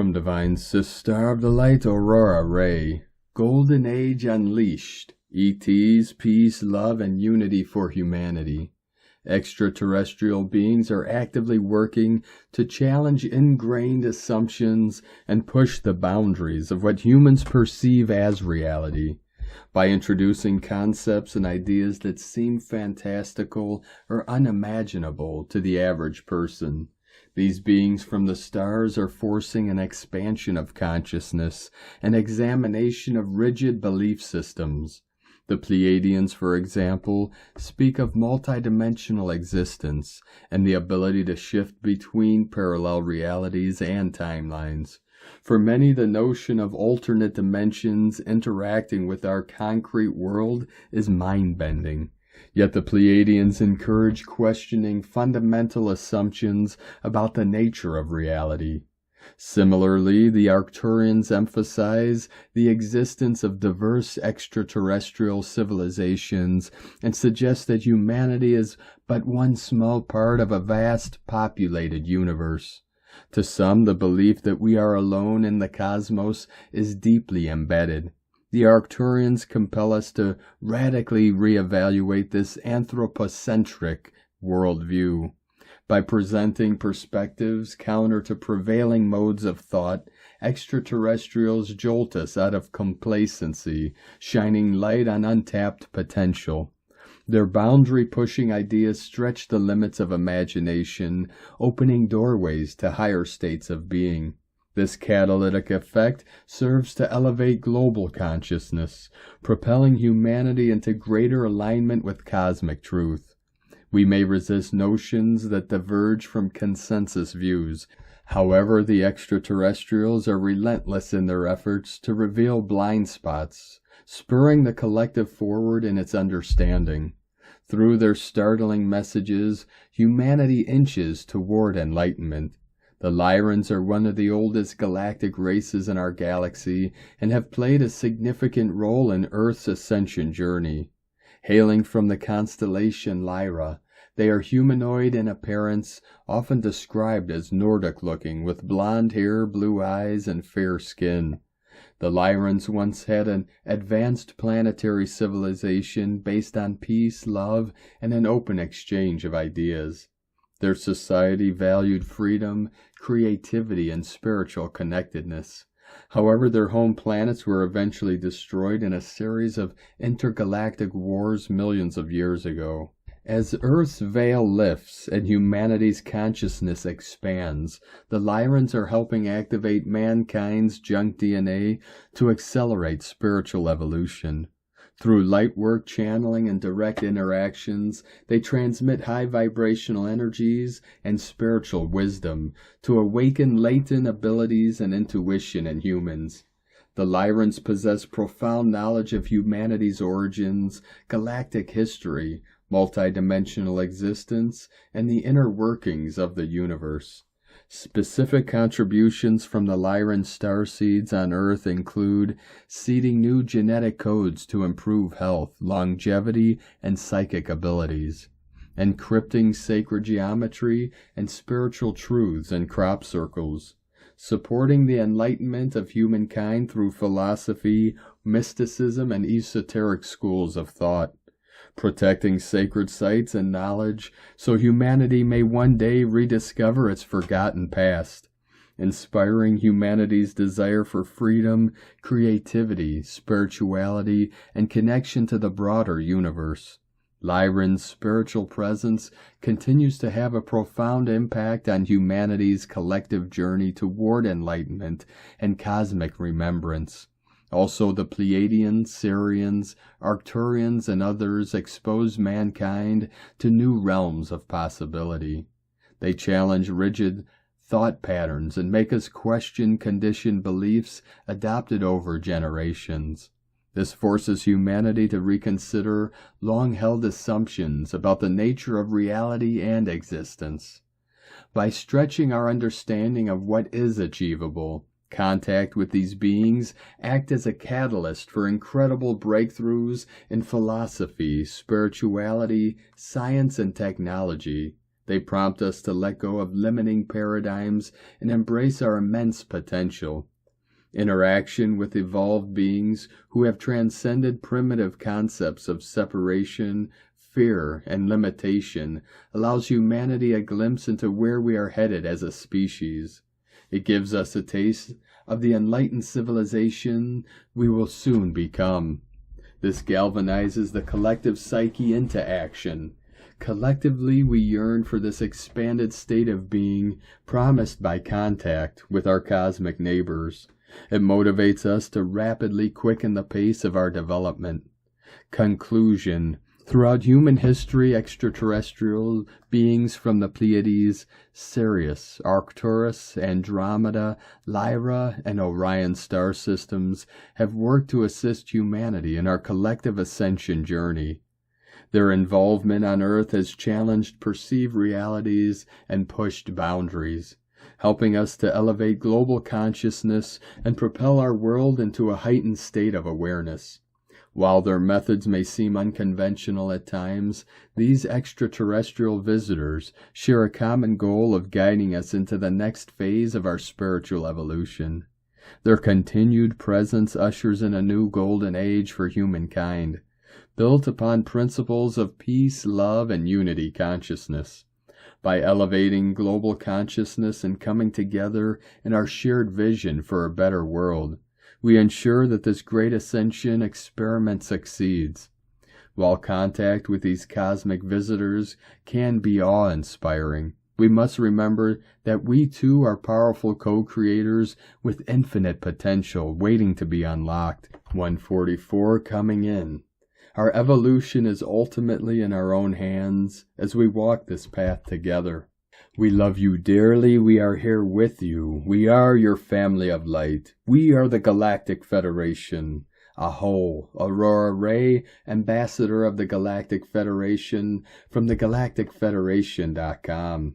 From Divine Sister of the Light Aurora Ray, Golden Age Unleashed, ETs, peace, love, and unity for humanity. Extraterrestrial beings are actively working to challenge ingrained assumptions and push the boundaries of what humans perceive as reality. By introducing concepts and ideas that seem fantastical or unimaginable to the average person. These beings from the stars are forcing an expansion of consciousness, an examination of rigid belief systems. The Pleiadians, for example, speak of multidimensional existence and the ability to shift between parallel realities and timelines. For many, the notion of alternate dimensions interacting with our concrete world is mind-bending. Yet the Pleiadians encourage questioning fundamental assumptions about the nature of reality. Similarly, the Arcturians emphasize the existence of diverse extraterrestrial civilizations and suggest that humanity is but one small part of a vast populated universe. To some, the belief that we are alone in the cosmos is deeply embedded. The Arcturians compel us to radically reevaluate this anthropocentric worldview. By presenting perspectives counter to prevailing modes of thought, extraterrestrials jolt us out of complacency, shining light on untapped potential. Their boundary-pushing ideas stretch the limits of imagination, opening doorways to higher states of being. This catalytic effect serves to elevate global consciousness, propelling humanity into greater alignment with cosmic truth. We may resist notions that diverge from consensus views. However, the extraterrestrials are relentless in their efforts to reveal blind spots, spurring the collective forward in its understanding. Through their startling messages, humanity inches toward enlightenment. The Lyrans are one of the oldest galactic races in our galaxy and have played a significant role in Earth's ascension journey. Hailing from the constellation Lyra, they are humanoid in appearance, often described as Nordic-looking, with blonde hair, blue eyes, and fair skin. The Lyrans once had an advanced planetary civilization based on peace, love, and an open exchange of ideas. Their society valued freedom, creativity, and spiritual connectedness. However, their home planets were eventually destroyed in a series of intergalactic wars millions of years ago. As Earth's veil lifts and humanity's consciousness expands, the Lyrans are helping activate mankind's junk DNA to accelerate spiritual evolution. Through light work channeling and direct interactions, they transmit high vibrational energies and spiritual wisdom to awaken latent abilities and intuition in humans. The Lyrans possess profound knowledge of humanity's origins, galactic history, multidimensional existence, and the inner workings of the universe. Specific contributions from the Lyran Starseeds on Earth include seeding new genetic codes to improve health, longevity, and psychic abilities, encrypting sacred geometry and spiritual truths in crop circles, supporting the enlightenment of humankind through philosophy, mysticism, and esoteric schools of thought, protecting sacred sites and knowledge so humanity may one day rediscover its forgotten past, inspiring humanity's desire for freedom, creativity, spirituality, and connection to the broader universe. Lyran's spiritual presence continues to have a profound impact on humanity's collective journey toward enlightenment and cosmic remembrance. Also, the Pleiadians, Sirians, Arcturians, and others expose mankind to new realms of possibility. They challenge rigid thought patterns and make us question conditioned beliefs adopted over generations. This forces humanity to reconsider long-held assumptions about the nature of reality and existence. By stretching our understanding of what is achievable, contact with these beings act as a catalyst for incredible breakthroughs in philosophy, spirituality, science, and technology. They prompt us to let go of limiting paradigms and embrace our immense potential. Interaction with evolved beings who have transcended primitive concepts of separation, fear, and limitation allows humanity a glimpse into where we are headed as a species. It gives us a taste of the enlightened civilization we will soon become. This galvanizes the collective psyche into action. Collectively, we yearn for this expanded state of being promised by contact with our cosmic neighbors. It motivates us to rapidly quicken the pace of our development. Conclusion. Throughout human history, extraterrestrial beings from the Pleiades, Sirius, Arcturus, Andromeda, Lyra, and Orion star systems have worked to assist humanity in our collective ascension journey. Their involvement on Earth has challenged perceived realities and pushed boundaries, helping us to elevate global consciousness and propel our world into a heightened state of awareness. While their methods may seem unconventional at times, these extraterrestrial visitors share a common goal of guiding us into the next phase of our spiritual evolution. Their continued presence ushers in a new golden age for humankind, built upon principles of peace, love, and unity consciousness. By elevating global consciousness and coming together in our shared vision for a better world, we ensure that this great ascension experiment succeeds. While contact with these cosmic visitors can be awe-inspiring, we must remember that we too are powerful co-creators with infinite potential waiting to be unlocked. 144 coming in. Our evolution is ultimately in our own hands as we walk this path together. We love you dearly. We are here with you. We are your family of light. We are the Galactic Federation. Aho, Aurora Ray, ambassador of the Galactic Federation from thegalacticfederation.com.